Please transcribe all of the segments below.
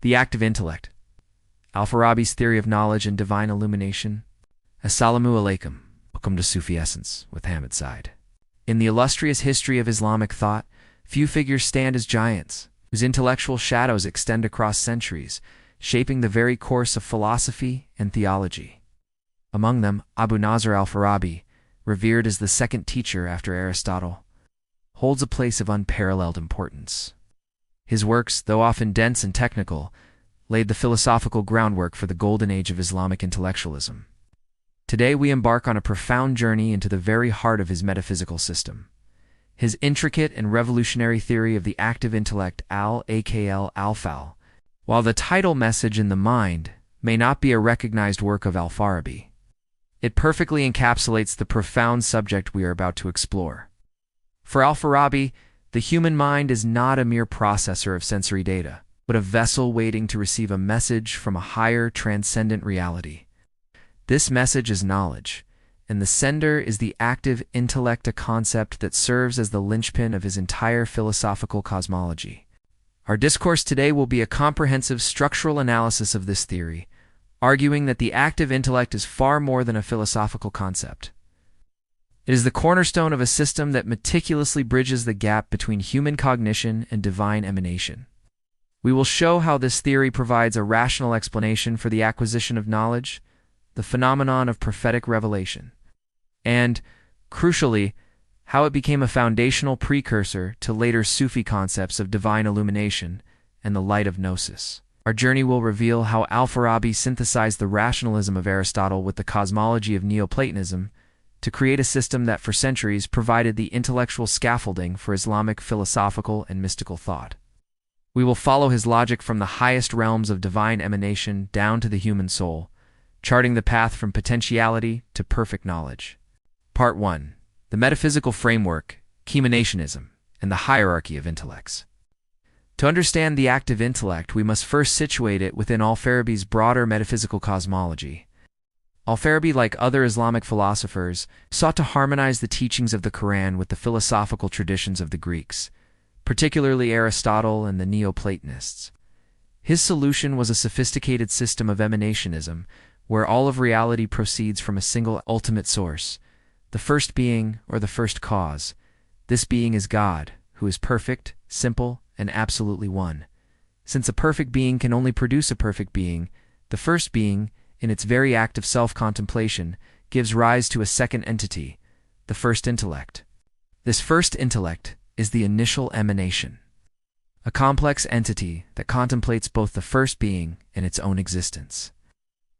The Active Intellect. Al-Farabi's theory of knowledge and divine illumination. Assalamu alaikum. Welcome to Sufi Essence with Hammad Syed. In the illustrious history of Islamic thought, few figures stand as giants, whose intellectual shadows extend across centuries, shaping the very course of philosophy and theology. Among them, Abu Nasr al-Farabi, revered as the second teacher after Aristotle, holds a place of unparalleled importance. His works, though often dense and technical, laid the philosophical groundwork for the golden age of Islamic intellectualism. Today we embark on a profound journey into the very heart of his metaphysical system. His intricate and revolutionary theory of the active intellect al-faal. While the title message in the mind may not be a recognized work of al-Farabi, it perfectly encapsulates the profound subject we are about to explore. For al-Farabi, the human mind is not a mere processor of sensory data, but a vessel waiting to receive a message from a higher, transcendent reality. This message is knowledge, and the sender is the active intellect, a concept that serves as the linchpin of his entire philosophical cosmology. Our discourse today will be a comprehensive structural analysis of this theory, arguing that the active intellect is far more than a philosophical concept. It is the cornerstone of a system that meticulously bridges the gap between human cognition and divine emanation. We will show how this theory provides a rational explanation for the acquisition of knowledge, the phenomenon of prophetic revelation, and, crucially, how it became a foundational precursor to later Sufi concepts of divine illumination and the light of gnosis. Our journey will reveal how al-Farabi synthesized the rationalism of Aristotle with the cosmology of Neoplatonism to create a system that for centuries provided the intellectual scaffolding for Islamic philosophical and mystical thought. We will follow his logic from the highest realms of divine emanation down to the human soul, charting the path from potentiality to perfect knowledge. Part 1. The Metaphysical Framework, Emanationism, and the Hierarchy of Intellects. To understand the active intellect, we must first situate it within al-Farabi's broader metaphysical cosmology. Al-Farabi, like other Islamic philosophers, sought to harmonize the teachings of the Quran with the philosophical traditions of the Greeks, particularly Aristotle and the Neoplatonists. His solution was a sophisticated system of emanationism, where all of reality proceeds from a single ultimate source, the first being or the first cause. This being is God, who is perfect, simple, and absolutely one. Since a perfect being can only produce a perfect being, the first being, in its very act of self-contemplation, gives rise to a second entity, the first intellect. This first intellect is the initial emanation, a complex entity that contemplates both the first being and its own existence.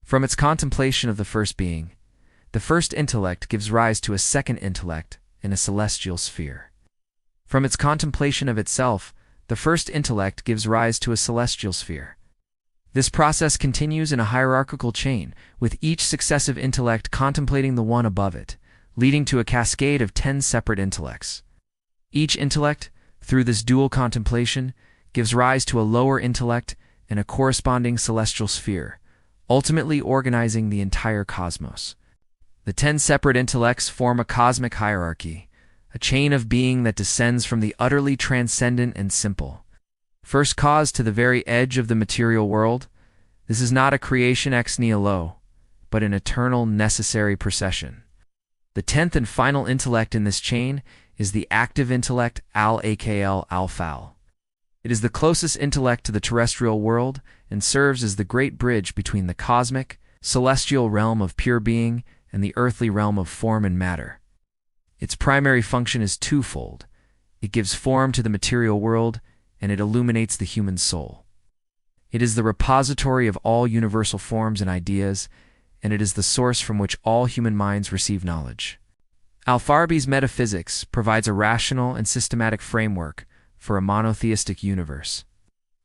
From its contemplation of the first being, the first intellect gives rise to a second intellect in a celestial sphere. From its contemplation of itself, the first intellect gives rise to a celestial sphere. This process continues in a hierarchical chain, with each successive intellect contemplating the one above it, leading to a cascade of 10 separate intellects. Each intellect, through this dual contemplation, gives rise to a lower intellect and a corresponding celestial sphere, ultimately organizing the entire cosmos. The 10 separate intellects form a cosmic hierarchy, a chain of being that descends from the utterly transcendent and simple first cause to the very edge of the material world. This is not a creation ex nihilo, but an eternal necessary procession. The 10th and final intellect in this chain is the active intellect al-faal. It is the closest intellect to the terrestrial world and serves as the great bridge between the cosmic, celestial realm of pure being and the earthly realm of form and matter. Its primary function is twofold. It gives form to the material world, and it illuminates the human soul. It is the repository of all universal forms and ideas, and it is the source from which all human minds receive knowledge. Al-Farabi's Metaphysics provides a rational and systematic framework for a monotheistic universe.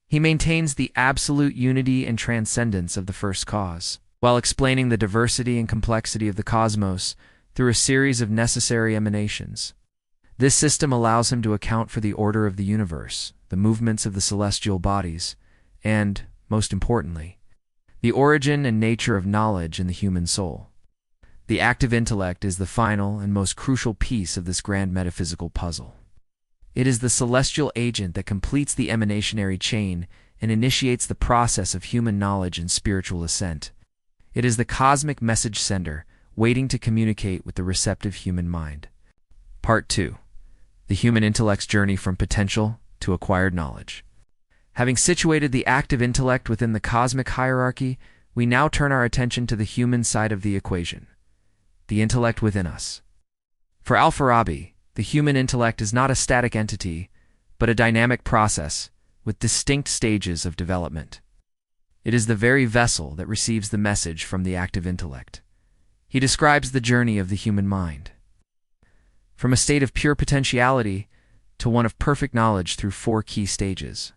He maintains the absolute unity and transcendence of the first cause, while explaining the diversity and complexity of the cosmos through a series of necessary emanations. This system allows him to account for the order of the universe, the movements of the celestial bodies, and, most importantly, the origin and nature of knowledge in the human soul. The active intellect is the final and most crucial piece of this grand metaphysical puzzle. It is the celestial agent that completes the emanationary chain and initiates the process of human knowledge and spiritual ascent. It is the cosmic message sender, waiting to communicate with the receptive human mind. Part 2. The human intellect's journey from potential to acquired knowledge. Having situated the active intellect within the cosmic hierarchy, we now turn our attention to the human side of the equation, the intellect within us. For Al-Farabi, the human intellect is not a static entity, but a dynamic process with distinct stages of development. It is the very vessel that receives the message from the active intellect. He describes the journey of the human mind, from a state of pure potentiality to one of perfect knowledge through 4 key stages.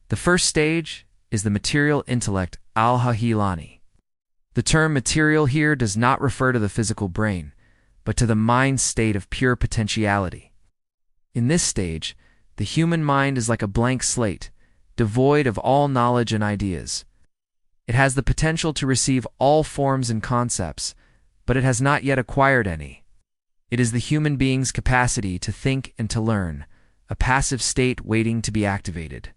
The first stage is the material intellect al-Hahilani. The term material here does not refer to the physical brain, but to the mind's state of pure potentiality. In this stage, the human mind is like a blank slate, devoid of all knowledge and ideas. It has the potential to receive all forms and concepts, but it has not yet acquired any. It is the human being's capacity to think and to learn, a passive state waiting to be activated.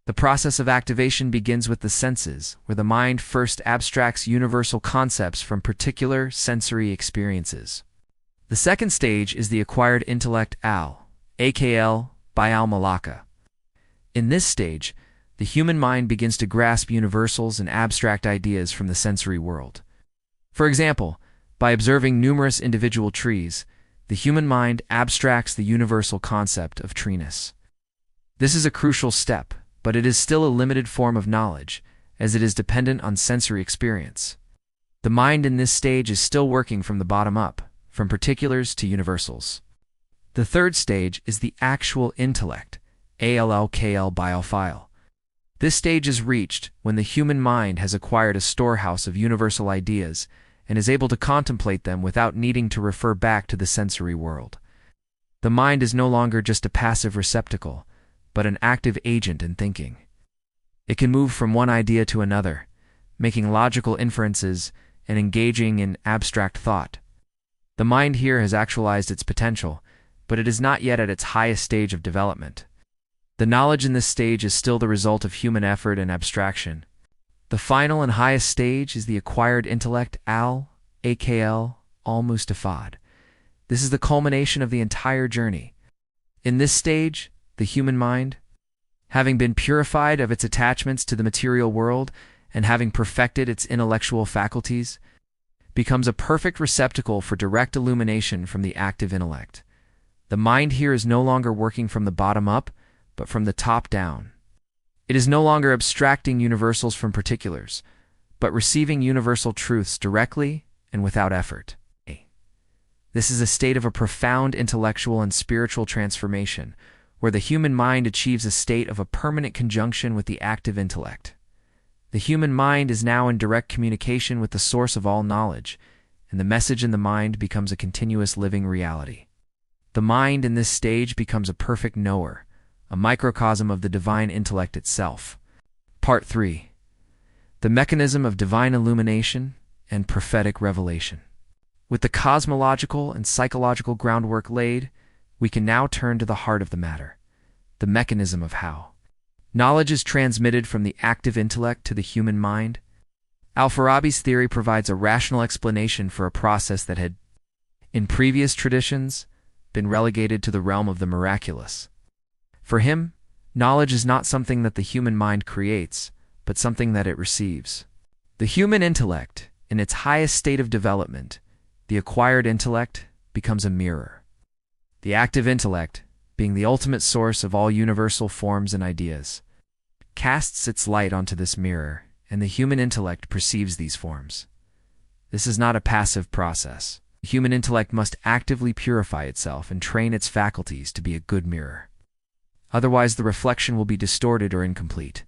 The process of activation begins with the senses, where the mind first abstracts universal concepts from particular sensory experiences. The second stage is the acquired intellect al-Akl by al-Malaka. In this stage, the human mind begins to grasp universals and abstract ideas from the sensory world. For example, by observing numerous individual trees, the human mind abstracts the universal concept of treeness. This is a crucial step, but it is still a limited form of knowledge, as it is dependent on sensory experience. The mind in this stage is still working from the bottom up, from particulars to universals. The third stage is the actual intellect, al-Kl by al-faal. This stage is reached when the human mind has acquired a storehouse of universal ideas and is able to contemplate them without needing to refer back to the sensory world. The mind is no longer just a passive receptacle, but an active agent in thinking. It can move from one idea to another, making logical inferences and engaging in abstract thought. The mind here has actualized its potential, but it is not yet at its highest stage of development. The knowledge in this stage is still the result of human effort and abstraction. The final and highest stage is the acquired intellect al-Akl al-Mustafad. This is the culmination of the entire journey. In this stage, the human mind, having been purified of its attachments to the material world and having perfected its intellectual faculties, becomes a perfect receptacle for direct illumination from the active intellect. The mind here is no longer working from the bottom up, but from the top down. It is no longer abstracting universals from particulars, but receiving universal truths directly and without effort. This is a state of a profound intellectual and spiritual transformation, where the human mind achieves a state of a permanent conjunction with the active intellect. The human mind is now in direct communication with the source of all knowledge, and the message in the mind becomes a continuous living reality. The mind in this stage becomes a perfect knower, a microcosm of the divine intellect itself. Part 3. The mechanism of divine illumination and prophetic revelation. With the cosmological and psychological groundwork laid, we can now turn to the heart of the matter, the mechanism of how knowledge is transmitted from the active intellect to the human mind. Al-Farabi's theory provides a rational explanation for a process that had, in previous traditions, been relegated to the realm of the miraculous. For him, knowledge is not something that the human mind creates, but something that it receives. The human intellect, in its highest state of development, the acquired intellect, becomes a mirror. The active intellect, being the ultimate source of all universal forms and ideas, casts its light onto this mirror, and the human intellect perceives these forms. This is not a passive process. The human intellect must actively purify itself and train its faculties to be a good mirror. Otherwise, the reflection will be distorted or incomplete.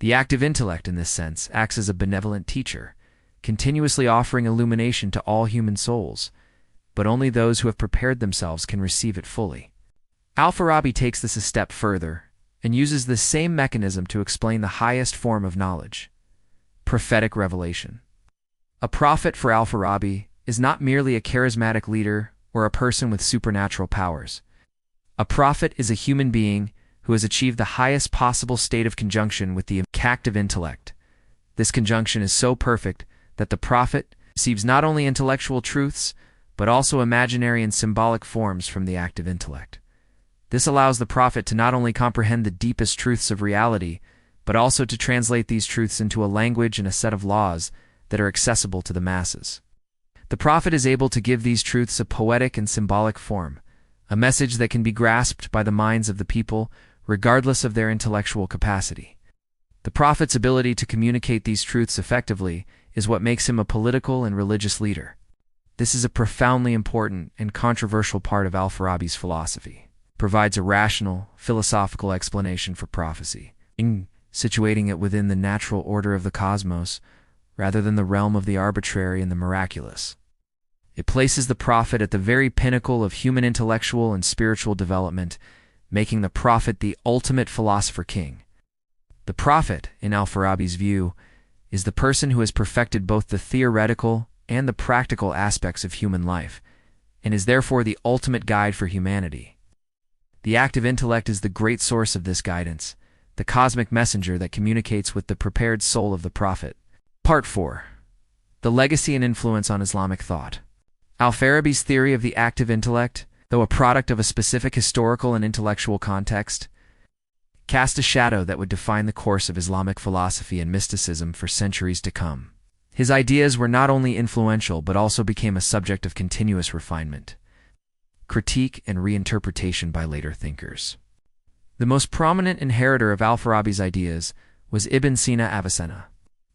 The active intellect, in this sense, acts as a benevolent teacher, continuously offering illumination to all human souls, but only those who have prepared themselves can receive it fully. Al-Farabi takes this a step further and uses this same mechanism to explain the highest form of knowledge, prophetic revelation. A prophet for Al-Farabi is not merely a charismatic leader or a person with supernatural powers. A prophet is a human being who has achieved the highest possible state of conjunction with the active intellect. This conjunction is so perfect that the prophet receives not only intellectual truths, but also imaginary and symbolic forms from the active intellect. This allows the prophet to not only comprehend the deepest truths of reality, but also to translate these truths into a language and a set of laws that are accessible to the masses. The prophet is able to give these truths a poetic and symbolic form, a message that can be grasped by the minds of the people regardless of their intellectual capacity. The prophet's ability to communicate these truths effectively is what makes him a political and religious leader. This is a profoundly important and controversial part of al-Farabi's philosophy. It provides a rational, philosophical explanation for prophecy, situating it within the natural order of the cosmos rather than the realm of the arbitrary and the miraculous. It places the prophet at the very pinnacle of human intellectual and spiritual development, making the prophet the ultimate philosopher king. The prophet, in al-Farabi's view, is the person who has perfected both the theoretical and the practical aspects of human life, and is therefore the ultimate guide for humanity. The active intellect is the great source of this guidance, the cosmic messenger that communicates with the prepared soul of the prophet. Part 4. The legacy and influence on Islamic thought. Al-Farabi's theory of the active intellect, though a product of a specific historical and intellectual context, cast a shadow that would define the course of Islamic philosophy and mysticism for centuries to come. His ideas were not only influential but also became a subject of continuous refinement, critique, and reinterpretation by later thinkers. The most prominent inheritor of al-Farabi's ideas was Ibn Sina Avicenna,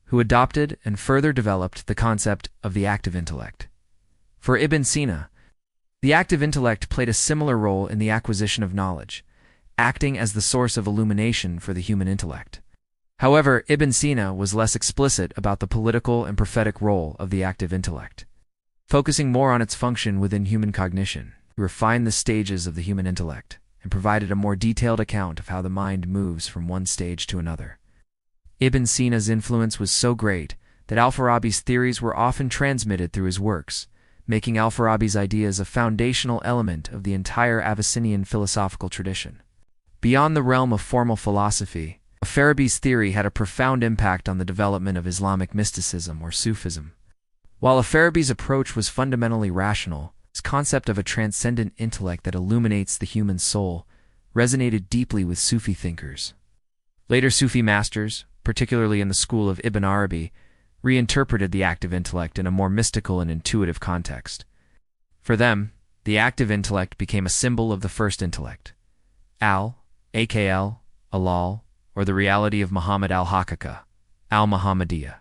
who adopted and further developed the concept of the active intellect. For Ibn Sina, the active intellect played a similar role in the acquisition of knowledge, acting as the source of illumination for the human intellect. However, Ibn Sina was less explicit about the political and prophetic role of the active intellect, focusing more on its function within human cognition. He refined the stages of the human intellect and provided a more detailed account of how the mind moves from one stage to another. Ibn Sina's influence was so great that al-Farabi's theories were often transmitted through his works, making al-Farabi's ideas a foundational element of the entire Avicennian philosophical tradition. Beyond the realm of formal philosophy, al-Farabi's theory had a profound impact on the development of Islamic mysticism or Sufism. While al-Farabi's approach was fundamentally rational, his concept of a transcendent intellect that illuminates the human soul resonated deeply with Sufi thinkers. Later Sufi masters, particularly in the school of Ibn Arabi, reinterpreted the active intellect in a more mystical and intuitive context. For them, the active intellect became a symbol of the first intellect, al, or the reality of Muhammad al-Haqiqa, al-Muhammadiyya,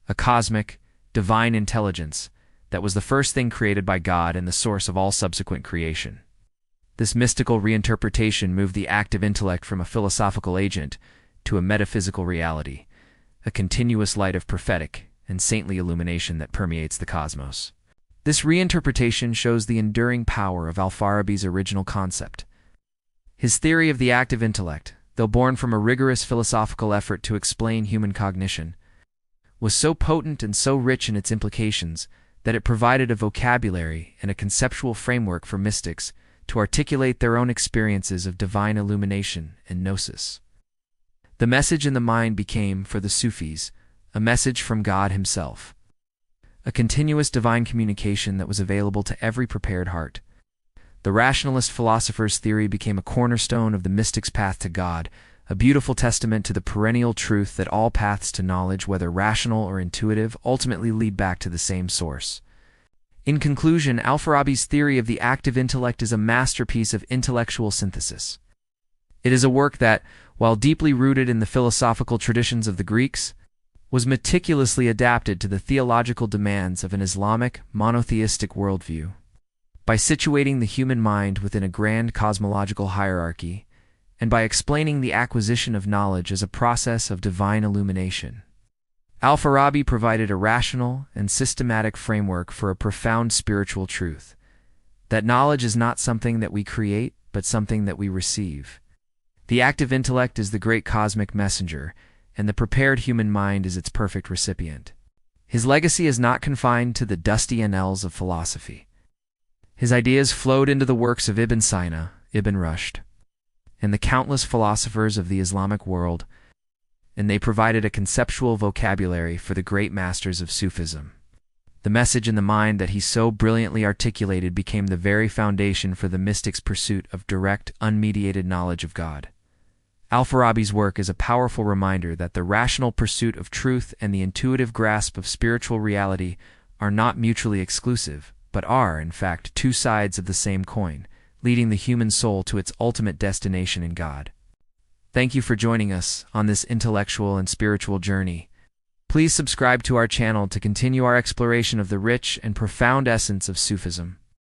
a cosmic, divine intelligence that was the first thing created by God and the source of all subsequent creation. This mystical reinterpretation moved the active intellect from a philosophical agent to a metaphysical reality, a continuous light of prophetic and saintly illumination that permeates the cosmos. This reinterpretation shows the enduring power of al-Farabi's original concept. His theory of the active intellect, though born from a rigorous philosophical effort to explain human cognition, was so potent and so rich in its implications that it provided a vocabulary and a conceptual framework for mystics to articulate their own experiences of divine illumination and gnosis. The message in the mind became, for the Sufis, a message from God himself, a continuous divine communication that was available to every prepared heart. The rationalist philosopher's theory became a cornerstone of the mystic's path to God, a beautiful testament to the perennial truth that all paths to knowledge, whether rational or intuitive, ultimately lead back to the same source. In conclusion, al-Farabi's theory of the active intellect is a masterpiece of intellectual synthesis. It is a work that, while deeply rooted in the philosophical traditions of the Greeks, was meticulously adapted to the theological demands of an Islamic, monotheistic worldview. By situating the human mind within a grand cosmological hierarchy, and by explaining the acquisition of knowledge as a process of divine illumination, al-Farabi provided a rational and systematic framework for a profound spiritual truth, that knowledge is not something that we create, but something that we receive. The active intellect is the great cosmic messenger, and the prepared human mind is its perfect recipient. His legacy is not confined to the dusty annals of philosophy. His ideas flowed into the works of Ibn Sina, Ibn Rushd, and the countless philosophers of the Islamic world, and they provided a conceptual vocabulary for the great masters of Sufism. The message in the mind that he so brilliantly articulated became the very foundation for the mystic's pursuit of direct, unmediated knowledge of God. Al-Farabi's work is a powerful reminder that the rational pursuit of truth and the intuitive grasp of spiritual reality are not mutually exclusive, but are, in fact, two sides of the same coin, leading the human soul to its ultimate destination in God. Thank you for joining us on this intellectual and spiritual journey. Please subscribe to our channel to continue our exploration of the rich and profound essence of Sufism.